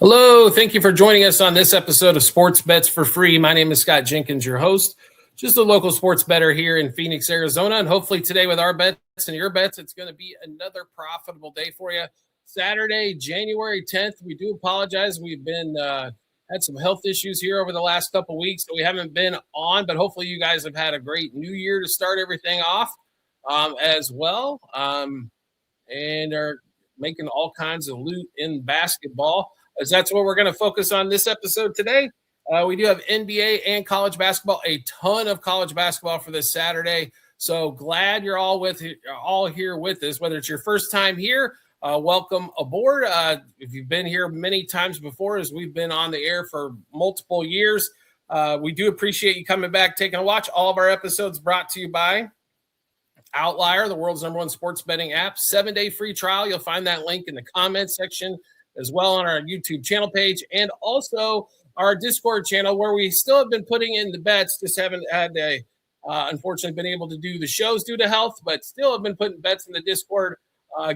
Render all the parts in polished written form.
Hello, thank you for joining us on this episode of Sports Bets for Free. My name is Scott Jenkins, your host, just a local sports bettor here in Phoenix, Arizona. And hopefully today with our bets and your bets, it's going to be another profitable day for you. Saturday, January 10th. We do apologize. We've been had some health issues here over the last couple weeks, so we haven't been on, but hopefully you guys have had a great new year to start everything off as well and are making all kinds of loot in basketball, as that's what we're going to focus on this episode today. We do have NBA and college basketball, a ton of college basketball for this Saturday. So glad you're all here with us. Whether it's your first time here, welcome aboard. If you've been here many times before, as we've been on the air for multiple years, we do appreciate you coming back, taking a watch. All of our episodes brought to you by Outlier, the world's #1 sports betting app. 7-day free trial. You'll find that link in the comments section as well on our YouTube channel page, and also our Discord channel, where we still have been putting in the bets, just haven't had unfortunately been able to do the shows due to health, but still have been putting bets in the Discord,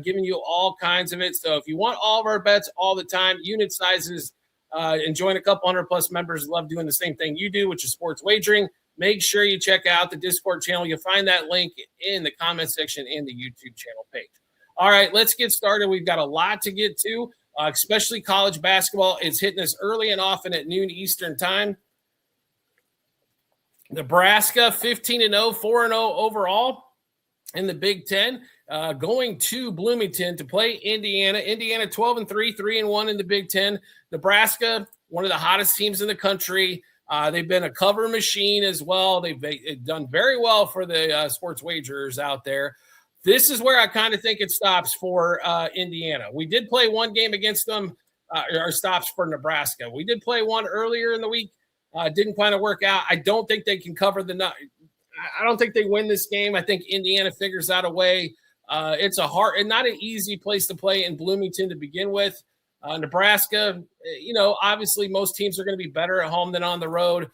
giving you all kinds of it. So if you want all of our bets all the time, unit sizes, and join a couple hundred plus members, love doing the same thing you do, which is sports wagering, make sure you check out the Discord channel. You'll find that link in the comment section in the YouTube channel page. All right, let's get started. We've got a lot to get to. Especially college basketball. It's hitting us early and often at noon Eastern time. Nebraska 15-0, 4-0 overall in the Big Ten, going to Bloomington to play Indiana. Indiana 12-3, 3-1 in the Big Ten. Nebraska, one of the hottest teams in the country. They've been a cover machine as well. They've done very well for the sports wagerers out there. This is where I kind of think it stops for Indiana. We did play one game against them, or stops for Nebraska. We did play one earlier in the week. Didn't kind of work out. I don't think they can cover I don't think they win this game. I think Indiana figures out a way. It's a hard and not an easy place to play in Bloomington to begin with. Nebraska, obviously most teams are going to be better at home than on the road.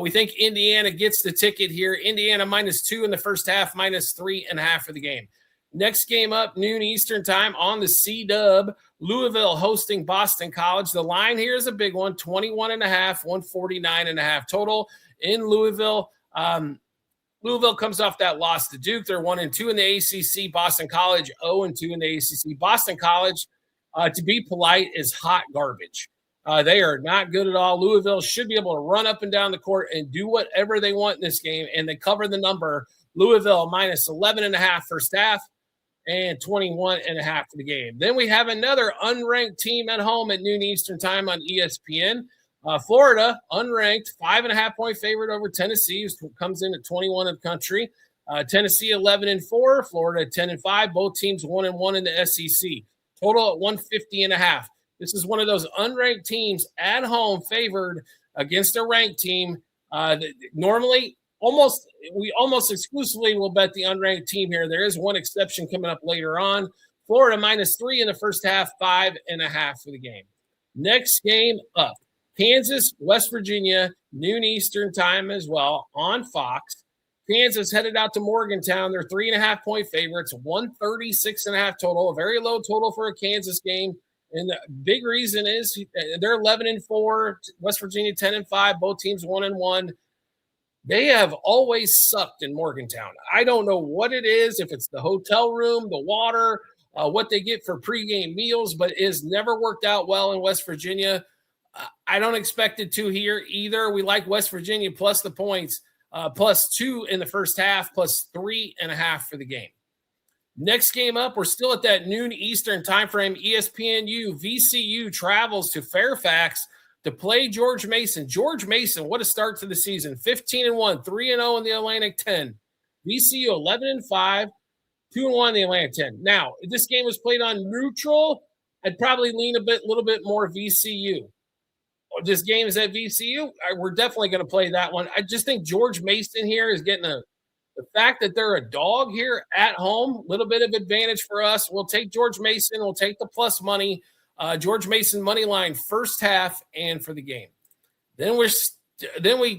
We think Indiana gets the ticket here. Indiana -2 in the first half, -3.5 for the game. Next game up, noon Eastern time on the C-Dub. Louisville hosting Boston College. The line here is a big one, 21.5, 149.5 total in Louisville. Louisville comes off that loss to Duke. They're 1-2 in the ACC. Boston College 0-2 in the ACC. Boston College, to be polite, is hot garbage. They are not good at all. Louisville should be able to run up and down the court and do whatever they want in this game, and they cover the number. Louisville -11.5 first half and 21.5 for the game. Then we have another unranked team at home at noon Eastern time on ESPN. Florida, unranked, 5.5-point favorite over Tennessee, who comes in at 21 in the country. Tennessee 11-4, Florida 10-5. Both teams 1-1 in the SEC. Total at 150.5. This is one of those unranked teams at home favored against a ranked team. Normally, we almost exclusively will bet the unranked team here. There is one exception coming up later on. Florida -3 in the first half, 5.5 for the game. Next game up, Kansas, West Virginia, noon Eastern time as well on Fox. Kansas headed out to Morgantown. They're 3.5-point favorites, 136.5 total, a very low total for a Kansas game. And the big reason is they're 11-4, West Virginia 10-5, both teams 1-1. They have always sucked in Morgantown. I don't know what it is, if it's the hotel room, the water, what they get for pregame meals, but it has never worked out well in West Virginia. I don't expect it to here either. We like West Virginia plus the points, +2 in the first half, +3.5 for the game. Next game up, we're still at that noon Eastern time frame. ESPNU, VCU travels to Fairfax to play George Mason. George Mason, what a start to the season. 15-1, 3-0 in the Atlantic 10. VCU 11-5, 2-1 in the Atlantic 10. Now, if this game was played on neutral, I'd probably lean a little bit more VCU. This game is at VCU. We're definitely going to play that one. I just think George Mason here is getting the fact that they're a dog here at home, a little bit of advantage for us. We'll take George Mason. We'll take the plus money. George Mason money line first half and for the game. Then we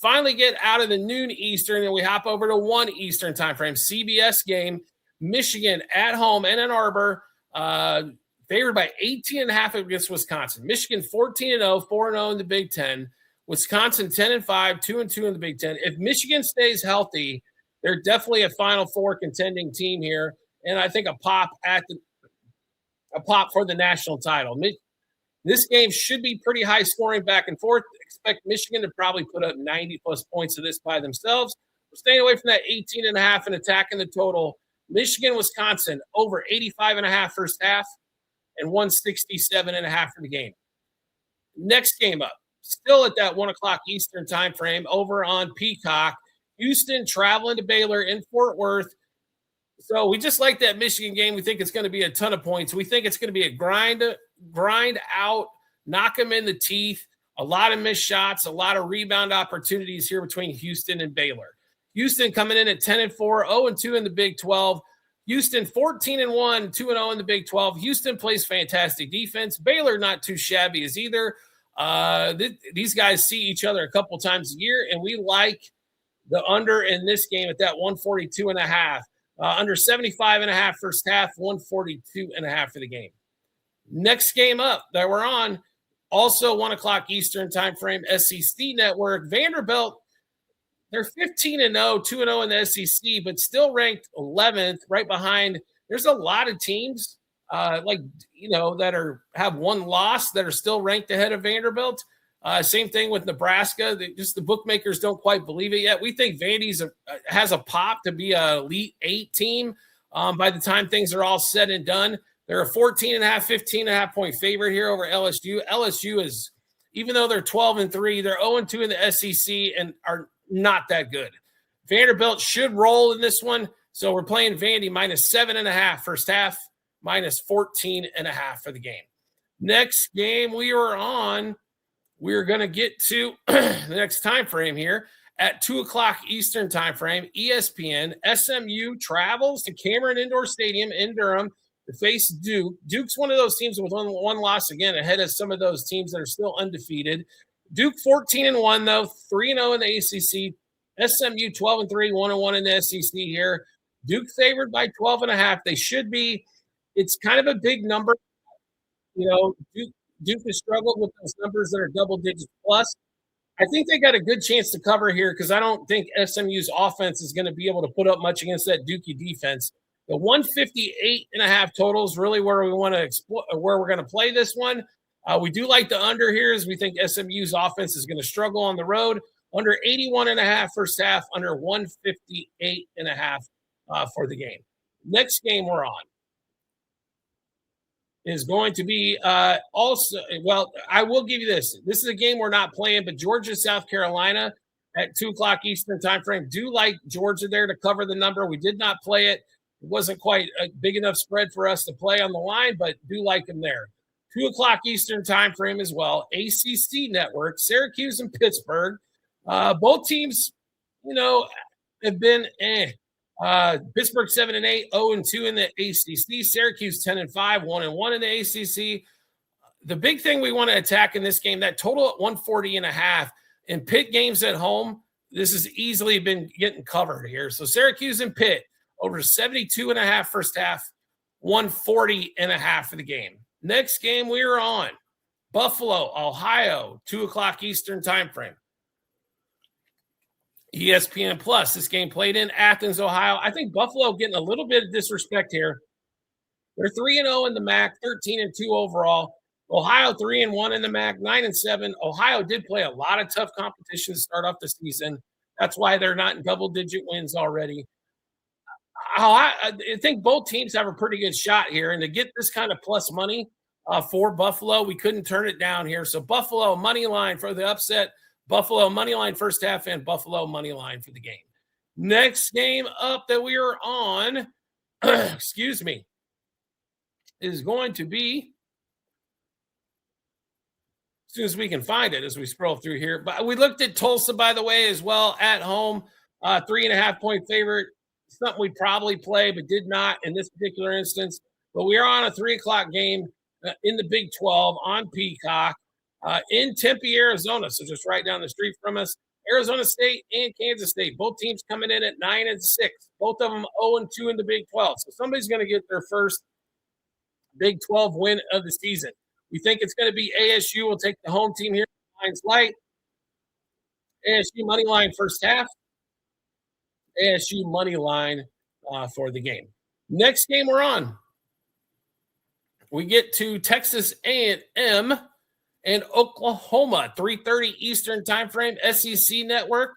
finally get out of the noon Eastern and we hop over to 1 Eastern time frame. CBS game, Michigan at home in Ann Arbor. favored by 18.5 against Wisconsin. Michigan 14-0, 4-0 in the Big Ten. Wisconsin 10-5, 2-2 in the Big Ten. If Michigan stays healthy, they're definitely a Final Four contending team here, and I think a pop for the national title. This game should be pretty high scoring back and forth. Expect Michigan to probably put up 90-plus points of this by themselves. We're staying away from that 18.5 and attacking the total. Michigan, Wisconsin, over 85.5 first half and 167.5 for the game. Next game up, still at that 1 o'clock Eastern time frame, over on Peacock. Houston traveling to Baylor in Fort Worth. So we just like that Michigan game. We think it's going to be a ton of points. We think it's going to be a grind out, knock them in the teeth, a lot of missed shots, a lot of rebound opportunities here between Houston and Baylor. Houston coming in at 10-4, 0-2 in the Big 12. Houston 14-1, 2-0 in the Big 12. Houston plays fantastic defense. Baylor not too shabby as either. These guys see each other a couple times a year, and we like the under in this game at that 142.5. Under 75.5 first half, 142.5 for the game. Next game up that we're on, also 1 o'clock Eastern time frame, SEC Network. Vanderbilt, they're 15-0, 2-0 in the SEC, but still ranked 11th, right behind. There's a lot of teams that have one loss that are still ranked ahead of Vanderbilt. Same thing with Nebraska. The bookmakers don't quite believe it yet. We think Vandy's has a pop to be an Elite Eight team by the time things are all said and done. They're a 14.5, 15.5 point favorite here over LSU. LSU is, even though they're 12-3, they're 0-2 in the SEC and are not that good. Vanderbilt should roll in this one. So we're playing Vandy minus 7.5 first half, minus 14.5 for the game. Next game we are on, we're going to get to the next time frame here at 2 o'clock Eastern time frame. ESPN, SMU travels to Cameron Indoor Stadium in Durham to face Duke. Duke's one of those teams with one loss, again, ahead of some of those teams that are still undefeated. Duke 14-1, though, 3-0 in the ACC. SMU 12-3, 1-1 in the SEC here. Duke favored by 12.5. They should be. It's kind of a big number. Duke has struggled with those numbers that are double digits plus. I think they got a good chance to cover here because I don't think SMU's offense is going to be able to put up much against that Dookie defense. The 158.5 total is really where we want to explore, where we're going to play this one. We do like the under here, as we think SMU's offense is going to struggle on the road. Under 81.5 first half, under 158.5 for the game. Next game we're on is going to be also, well, I will give you this. This is a game we're not playing, but Georgia, South Carolina at 2 o'clock Eastern time frame. Do like Georgia there to cover the number. We did not play it. It wasn't quite a big enough spread for us to play on the line, but do like them there. 2 o'clock Eastern time frame as well. ACC Network, Syracuse and Pittsburgh. Both teams, have been Pittsburgh 7-8, 0-2 in the ACC. Syracuse 10-5, 1-1 in the ACC. The big thing we want to attack in this game, that total at 140.5. In Pitt games at home, this has easily been getting covered here. So Syracuse and Pitt over 72.5 first half, 140.5 for the game. Next game we are on, Buffalo, Ohio, 2 o'clock Eastern time frame. ESPN Plus. This game played in Athens, Ohio. I think Buffalo getting a little bit of disrespect here. They're 3-0 in the MAC, 13-2 overall. Ohio 3-1 in the MAC, 9-7. Ohio did play a lot of tough competition to start off the season. That's why they're not in double-digit wins already. I think both teams have a pretty good shot here, and to get this kind of plus money for Buffalo, we couldn't turn it down here. So Buffalo money line for the upset. Buffalo money line first half and Buffalo money line for the game. Next game up that we are on, excuse me, is going to be, as soon as we can find it as we scroll through here. But we looked at Tulsa, by the way, as well at home, 3.5 point favorite. Something we probably play, but did not in this particular instance. But we are on a 3 o'clock game in the Big 12 on Peacock. In Tempe, Arizona, so just right down the street from us. Arizona State and Kansas State, both teams coming in at 9-6. Both of them 0-2 in the Big 12. So somebody's going to get their first Big 12 win of the season. We think it's going to be ASU. We'll take the home team here. Lions light. ASU money line first half. ASU money line for the game. Next game we're on. We get to Texas A&M and Oklahoma, 3:30 Eastern time frame, SEC network.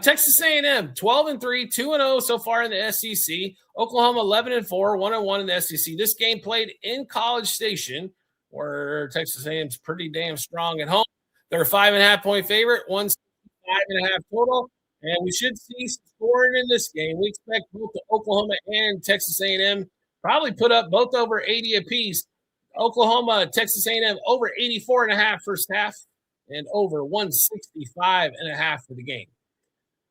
Texas A&M 12-3, 2-0 so far in the SEC. Oklahoma 11-4, 1-1 in the SEC. This game played in College Station, where Texas A&M's pretty damn strong at home. They're a 5.5-point favorite, 165.5 total, and we should see scoring in this game. We expect both the Oklahoma and Texas A&M probably put up both over 80 apiece. Oklahoma, Texas A&M over 84.5 first half and over 165.5 for the game.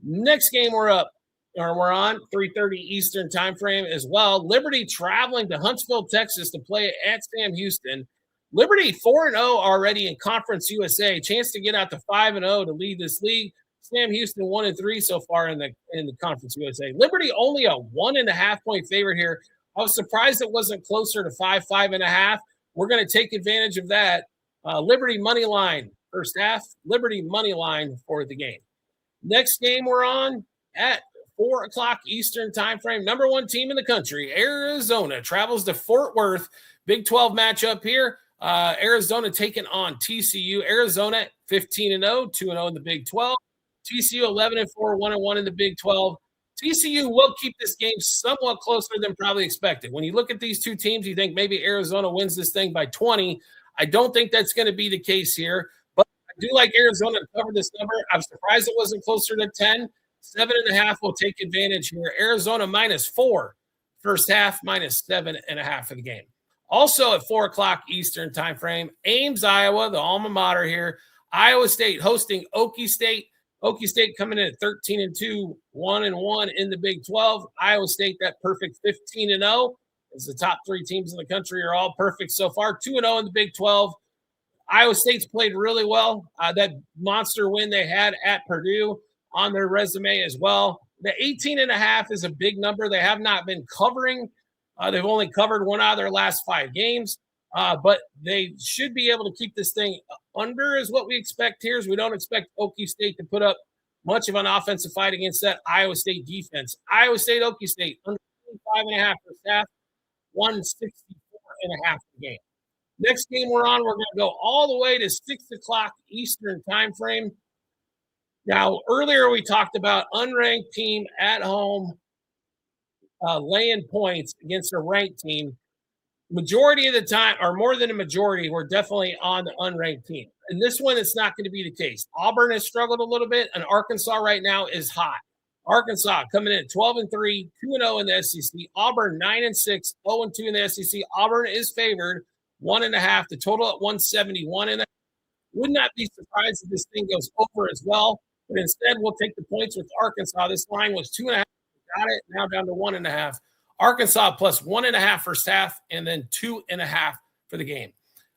Next game we're on 3:30 Eastern time frame as well. Liberty traveling to Huntsville, Texas to play at Sam Houston. Liberty 4-0 already in Conference USA. Chance to get out to 5-0 to lead this league. Sam Houston 1-3 so far in the Conference USA. Liberty only a 1.5-point favorite here. I was surprised it wasn't closer to 5.5. We're going to take advantage of that. Liberty money line first half. Liberty money line for the game. Next game we're on at 4 o'clock Eastern time frame. Number one team in the country, Arizona, travels to Fort Worth. Big 12 matchup here. Arizona taking on TCU. Arizona 15-0, 2-0 in the Big 12. TCU 11-4, 1-1 in the Big 12. TCU will keep this game somewhat closer than probably expected. When you look at these two teams, you think maybe Arizona wins this thing by 20. I don't think that's going to be the case here. I do like Arizona to cover this number. I'm surprised it wasn't closer to 10. 7.5 will take advantage here. Arizona -4 first half, -7.5 for the game. Also at 4 o'clock Eastern time frame, Ames, Iowa, the alma mater here. Iowa State hosting Okie State. Okie State coming in at 13-2, 1-1 in the Big 12. Iowa State, that perfect 15-0. As the top three teams in the country are all perfect so far. 2-0 in the Big 12. Iowa State's played really well. That monster win they had at Purdue on their resume as well. The 18.5 is a big number. They have not been covering. They've only covered one out of their last 5 games, but they should be able to keep this thing under is what we expect here. Is we don't expect Okie State to put up much of an offensive fight against that Iowa State defense. Iowa State, Okie State, under 5.5 first half, 164.5 per game. Next game we're on, we're going to go all the way to 6 o'clock Eastern time frame. Now, earlier we talked about unranked team at home laying points against a ranked team. Majority of the time, or more than a majority, we're definitely on the unranked team. And this one, it's not going to be the case. Auburn has struggled a little bit, and Arkansas right now is hot. Arkansas coming in at 12-3, 2-0 in the SEC. Auburn 9-6, 0-2 in the SEC. Auburn is favored 1.5. The total at 171. And would not be surprised if this thing goes over as well. But instead, we'll take the points with Arkansas. This line was 2.5. Got it. Now down to 1.5. Arkansas plus 1.5 first half, and then 2.5 for the game.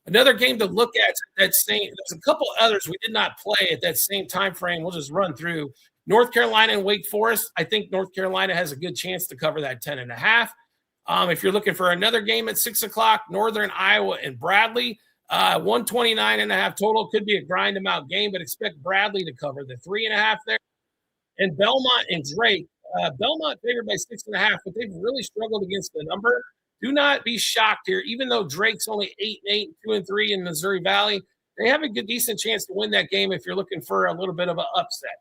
Another game to look at that same. There's a couple others we did not play at that same time frame. We'll just run through North Carolina and Wake Forest. I think North Carolina has a good chance to cover that 10.5. If you're looking for another game at 6 o'clock, Northern Iowa and Bradley, 129.5 total. Could be a grind them out game, but expect Bradley to cover the 3.5 there. And Belmont and Drake. Belmont favored by 6.5, but they've really struggled against the number. Do not be shocked here. Even though Drake's only 8-8, 2-3 in Missouri Valley, they have a good, decent chance to win that game if you're looking for a little bit of an upset.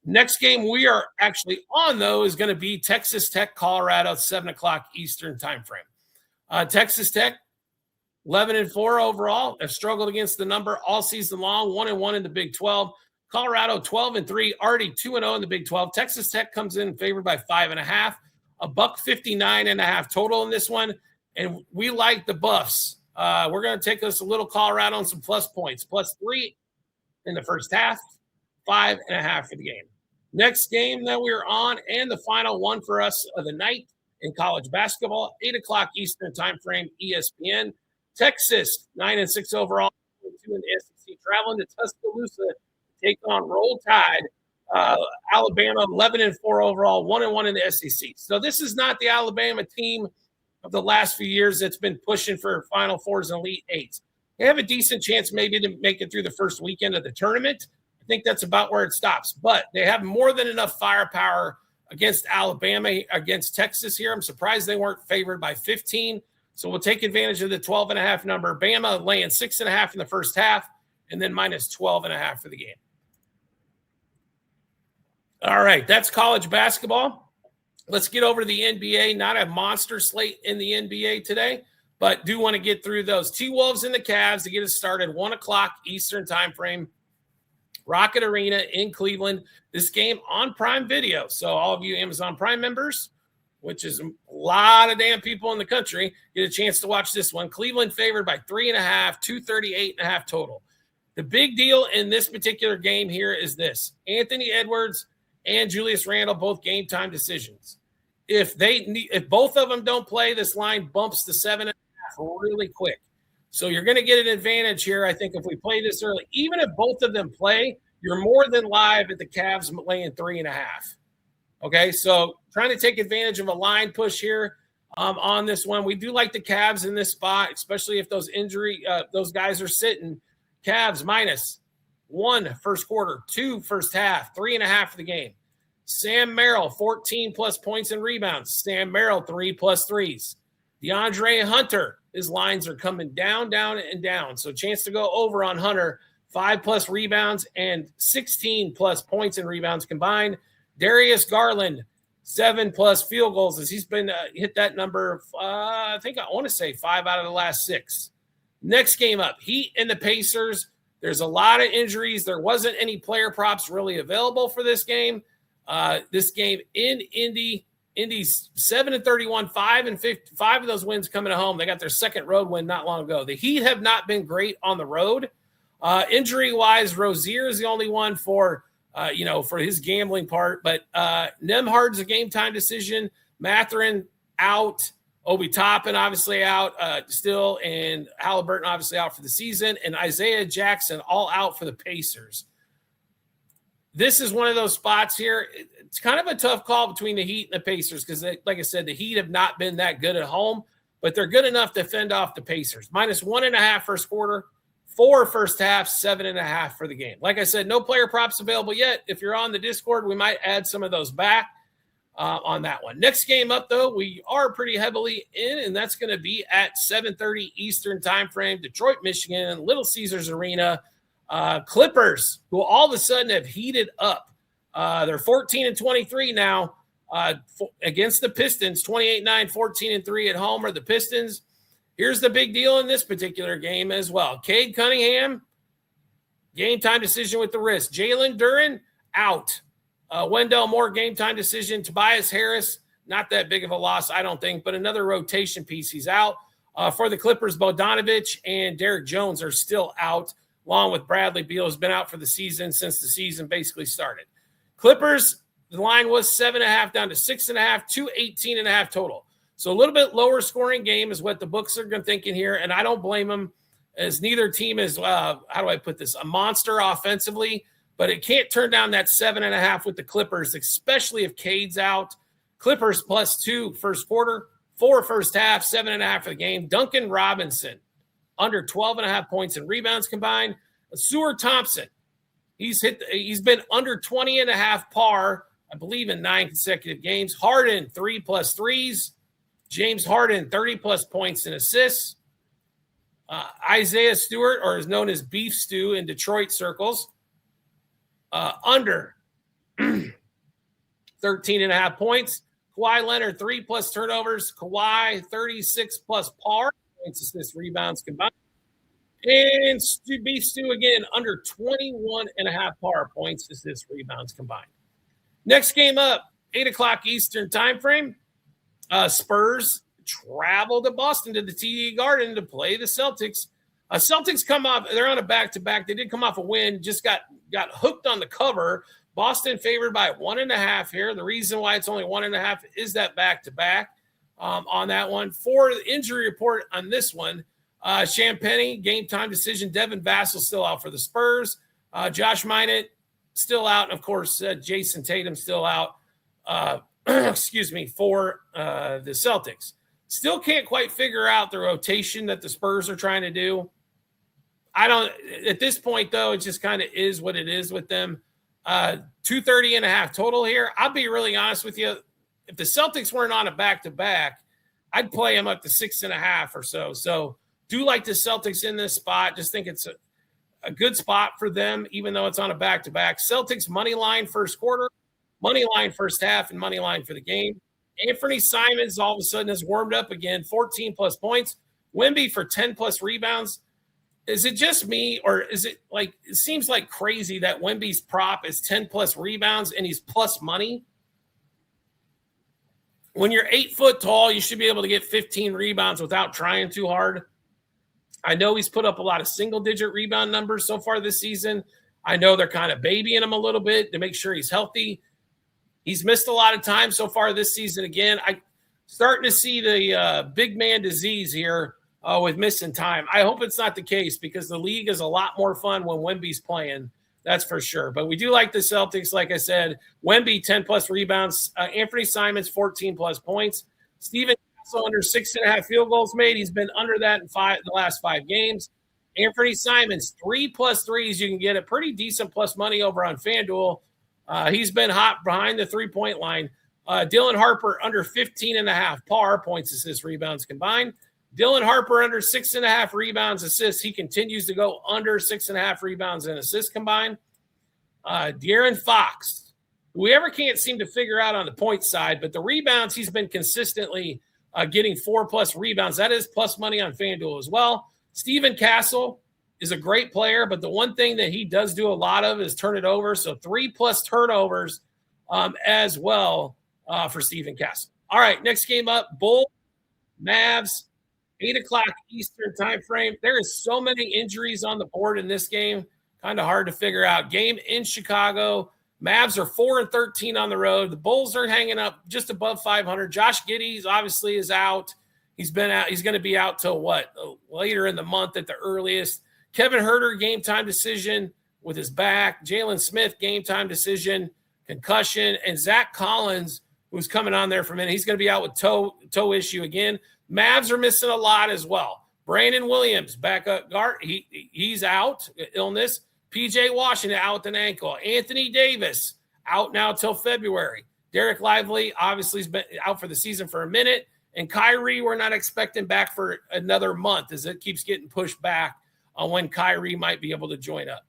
Next game we are actually on, though, is going to be Texas Tech, Colorado, 7 o'clock Eastern time frame. Texas Tech, 11-4 overall, have struggled against the number all season long, 1-1 in the Big 12. Colorado 12-3, already 2-0 in the Big 12. Texas Tech comes in favored by 5.5, $159.5 total in this one, and we like the Buffs. We're going to take us a little Colorado on some plus points, +3 in the first half, 5.5 for the game. Next game that we're on, and the final one for us of the night in college basketball, 8 o'clock Eastern time frame, ESPN. Texas 9-6 overall, 2 in the SEC, traveling to Tuscaloosa. Take on Roll Tide. Alabama 11-4 overall, 1-1 in the SEC. So this is not the Alabama team of the last few years that's been pushing for Final Fours and Elite Eights. They have a decent chance maybe to make it through the first weekend of the tournament. I think that's about where it stops. But they have more than enough firepower against Alabama, against Texas here. I'm surprised they weren't favored by 15. So we'll take advantage of the 12.5 number. Bama laying 6.5 in the first half, and then minus 12.5 for the game. All right, that's college basketball. Let's get over to the NBA. Not a monster slate in the NBA today, but do want to get through those. T-Wolves and the Cavs to get us started, 1 o'clock Eastern time frame. Rocket Arena in Cleveland. This game on Prime Video. So all of you Amazon Prime members, which is a lot of damn people in the country, get a chance to watch this one. Cleveland favored by 3.5, 238.5 total. The big deal in this particular game here is this. Anthony Edwards and Julius Randle, both game time decisions. If both of them don't play, this line bumps to 7.5 really quick. So you're going to get an advantage here, I think, if we play this early. Even if both of them play, you're more than live at the Cavs laying 3.5. Okay, so trying to take advantage of a line push here on this one. We do like the Cavs in this spot, especially if those guys are sitting. Cavs -1 first quarter, 2 first half, 3.5 for the game. Sam Merrill, 14 plus points and rebounds. Sam Merrill, 3+ threes. DeAndre Hunter, his lines are coming down, and down. So chance to go over on Hunter, 5+ rebounds and 16+ points and rebounds combined. Darius Garland, 7+ field goals as he's been hit that number. I want to say 5 out of the last 6. Next game up, Heat and the Pacers. There's a lot of injuries. There wasn't any player props really available for this game. This game in Indy. Indy's 7-31, 5 of those wins coming at home. They got their second road win not long ago. The Heat have not been great on the road. Injury-wise, Rozier is the only one for his gambling part. But Nembhard's a game-time decision. Mathurin out. Obi Toppin obviously out still. And Halliburton obviously out for the season. And Isaiah Jackson all out for the Pacers. This is one of those spots here. It's kind of a tough call between the Heat and the Pacers because, like I said, the Heat have not been that good at home, but they're good enough to fend off the Pacers. -1.5 first quarter, 4 first half, 7.5 for the game. Like I said, no player props available yet. If you're on the Discord, we might add some of those back on that one. Next game up, though, we are pretty heavily in, and that's going to be at 7:30 Eastern time frame, Detroit, Michigan, Little Caesars Arena. Clippers, who all of a sudden have heated up. They're 14-23 now against the Pistons, 28-9, 14-3 at home are the Pistons. Here's the big deal in this particular game as well. Cade Cunningham, game time decision with the wrist. Jalen Duren, out. Wendell Moore, game time decision. Tobias Harris, not that big of a loss, I don't think, but another rotation piece. He's out. For the Clippers, Bogdanovich and Derek Jones are still out, along with Bradley Beal, has been out for the season since the season basically started. Clippers, the line was 7.5 down to 6.5, 218.5 total. So a little bit lower scoring game is what the books are thinking here, and I don't blame them, as neither team is, how do I put this, a monster offensively, but it can't turn down that 7.5 with the Clippers, especially if Cade's out. Clippers +2 first quarter, 4 first half, 7.5 for the game. Duncan Robinson, under 12.5 points and rebounds combined. Seward Thompson, he's been under 20.5 par, I believe, in 9 consecutive games. Harden, 3+ threes. James Harden, 30+ points and assists. Isaiah Stewart, or is known as Beef Stew in Detroit circles, under 13.5 points. Kawhi Leonard, 3+ turnovers. Kawhi, 36+ par, points, assists, rebounds combined. And Beef Stew again, under 21.5 par, points, assists, rebounds combined. Next game up, 8 o'clock Eastern time frame. Spurs travel to Boston to the TD Garden to play the Celtics. Celtics come off, they're on a back-to-back. They did come off a win, just got hooked on the cover. Boston favored by 1.5 here. The reason why it's only 1.5 is that back-to-back on that one. For the injury report on this one, Champagnie, game time decision. Devin Vassell still out for the Spurs. Josh Minott still out. And of course, Jason Tatum still out, for the Celtics. Still can't quite figure out the rotation that the Spurs are trying to do. At this point, though, it just kind of is what it is with them. 230.5 total here. I'll be really honest with you. If the Celtics weren't on a back-to-back, I'd play them up to 6.5 or so. So do like the Celtics in this spot. Just think it's a good spot for them, even though it's on a back-to-back. Celtics money line first quarter, money line first half, and money line for the game. Anthony Simons all of a sudden has warmed up again, 14-plus points. Wemby for 10-plus rebounds. Is it just me, or is it like it seems like crazy that Wemby's prop is 10-plus rebounds and he's plus money? When you're 8 foot tall, you should be able to get 15 rebounds without trying too hard. I know he's put up a lot of single-digit rebound numbers so far this season. I know they're kind of babying him a little bit to make sure he's healthy. He's missed a lot of time so far this season. Again, I'm starting to see the big man disease here with missing time. I hope it's not the case because the league is a lot more fun when Wemby's playing. That's for sure. But we do like the Celtics. Like I said, Wemby, 10-plus rebounds. Anthony Simons, 14-plus points. Steven Castle under 6.5 field goals made. He's been under that in the last 5 games. Anthony Simons, 3+ threes. You can get a pretty decent plus money over on FanDuel. He's been hot behind the three-point line. Dylan Harper under 15.5 par points, assists, rebounds combined. Dylan Harper under 6.5 rebounds, assists. He continues to go under 6.5 rebounds and assists combined. De'Aaron Fox, who we ever can't seem to figure out on the point side, but the rebounds, he's been consistently getting 4+ rebounds. That is plus money on FanDuel as well. Steven Castle is a great player, but the one thing that he does do a lot of is turn it over. So 3+ turnovers as well for Steven Castle. All right, next game up, Bulls, Mavs, 8 o'clock Eastern time frame. There is so many injuries on the board in this game, kind of hard to figure out. Game in Chicago. Mavs are 4-13 on the road. The Bulls are hanging up just above 500. Josh Giddey obviously is out. He's been out. He's going to be out till what? Later in the month at the earliest. Kevin Huerter, game time decision with his back. Jalen Smith, game time decision, concussion. And Zach Collins, who's coming on there for a minute, he's going to be out with toe issue again. Mavs are missing a lot as well. Brandon Williams, backup guard, he's out, illness. PJ Washington out with an ankle. Anthony Davis out now till February. Derek Lively obviously has been out for the season for a minute. And Kyrie, we're not expecting back for another month as it keeps getting pushed back on when Kyrie might be able to join up.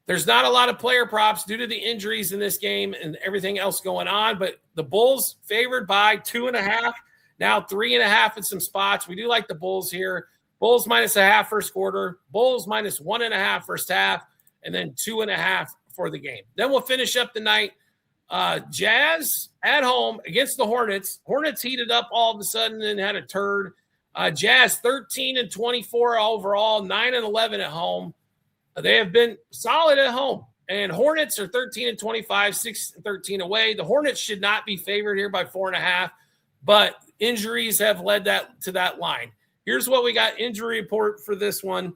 There's not a lot of player props due to the injuries in this game and everything else going on, but the Bulls favored by 2.5, now 3.5 in some spots. We do like the Bulls here. Bulls -0.5 first quarter, Bulls -1.5 first half, and then 2.5 for the game. Then we'll finish up the night. Jazz at home against the Hornets. Hornets heated up all of a sudden and had a turd. Jazz 13-24 overall, 9-11 at home. They have been solid at home. And Hornets are 13-25, 6-13 away. The Hornets should not be favored here by 4.5, but injuries have led to that line. Here's what we got injury report for this one.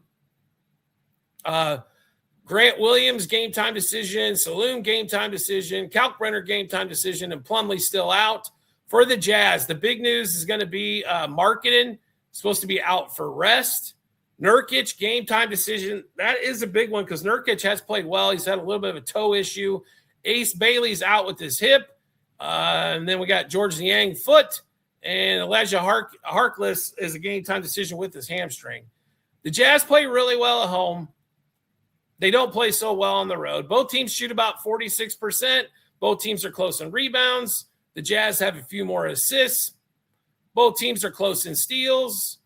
Grant Williams, game time decision. Saloon, game time decision. Kalkbrenner, game time decision. And Plumlee still out. For the Jazz, the big news is going to be Markkanen, supposed to be out for rest. Nurkic, game time decision. That is a big one because Nurkic has played well. He's had a little bit of a toe issue. Ace Bailey's out with his hip. And then we got George Niang, foot. And Elijah Harkless is a game time decision with his hamstring. The Jazz play really well at home. They don't play so well on the road. Both teams shoot about 46%. Both teams are close in rebounds. The Jazz have a few more assists. Both teams are close in steals.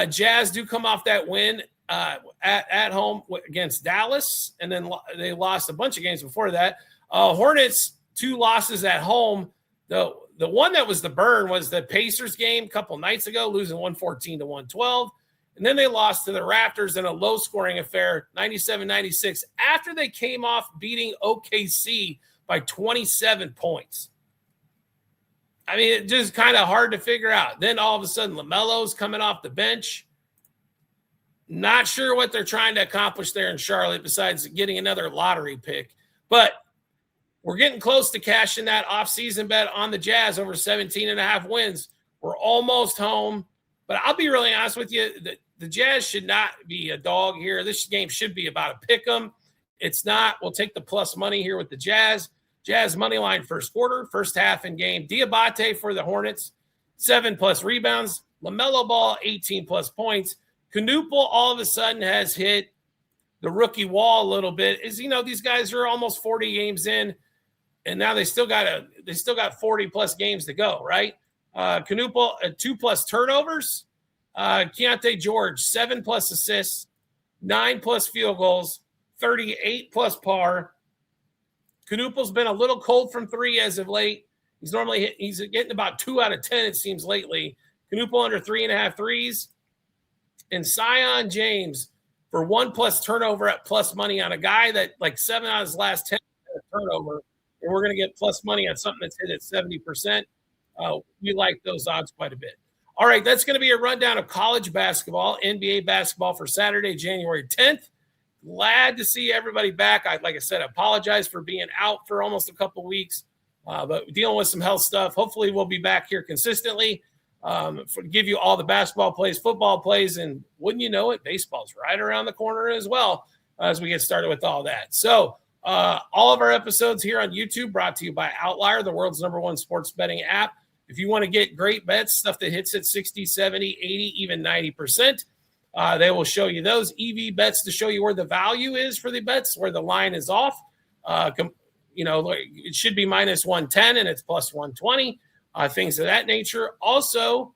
Jazz do come off that win at home against Dallas, and then they lost a bunch of games before that. Hornets, 2 losses at home. The one that was the burn was the Pacers game a couple nights ago, losing 114-112. And then they lost to the Raptors in a low-scoring affair, 97-96, after they came off beating OKC by 27 points. I mean, it's just kind of hard to figure out. Then all of a sudden, LaMelo's coming off the bench. Not sure what they're trying to accomplish there in Charlotte besides getting another lottery pick. But we're getting close to cashing that offseason bet on the Jazz over 17.5 wins. We're almost home. But I'll be really honest with you. The Jazz should not be a dog here. This game should be about a pick 'em. It's not. We'll take the plus money here with the Jazz. Jazz money line first quarter, first half in game. Diabate for the Hornets, 7+ rebounds. LaMelo Ball, 18+ points. Knuppel all of a sudden has hit the rookie wall a little bit. These guys are almost 40 games in, and now they still got 40+ games to go, right? Knuppel, 2+ turnovers. Keontae George, 7+ assists, 9+ field goals, 38+ par. Knuppel's been a little cold from 3 as of late. He's getting about 2 out of 10, it seems, lately. Knuppel under 3.5 threes. And Zion James for 1+ turnover at plus money on a guy that like 7 out of his last 10 had a turnover. And we're going to get plus money on something that's hit at 70%. We like those odds quite a bit. All right, that's going to be a rundown of college basketball, NBA basketball for Saturday, January 10th. Glad to see everybody back. Like I said, I apologize for being out for almost a couple weeks, but dealing with some health stuff. Hopefully we'll be back here consistently to give you all the basketball plays, football plays, and wouldn't you know it, baseball's right around the corner as well as we get started with all that. So all of our episodes here on YouTube brought to you by Outlier, the world's #1 sports betting app. If you want to get great bets, stuff that hits at 60, 70, 80, even 90%, they will show you those EV bets to show you where the value is for the bets, where the line is off. It should be -110 and it's +120, things of that nature. Also,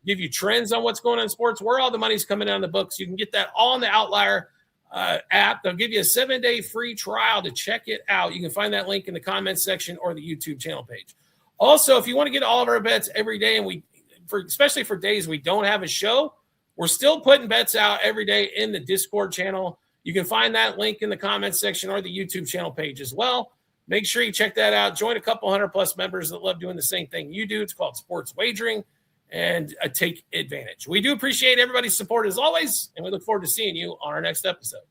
give you trends on what's going on in sports, where all the money's coming on the books. You can get that all in the Outlier app. They'll give you a 7-day free trial to check it out. You can find that link in the comments section or the YouTube channel page. Also, if you want to get all of our bets every day, and especially for days we don't have a show, we're still putting bets out every day in the Discord channel. You can find that link in the comments section or the YouTube channel page as well. Make sure you check that out. Join a couple 100+ members that love doing the same thing you do. It's called sports wagering, and take advantage. We do appreciate everybody's support as always, and we look forward to seeing you on our next episode.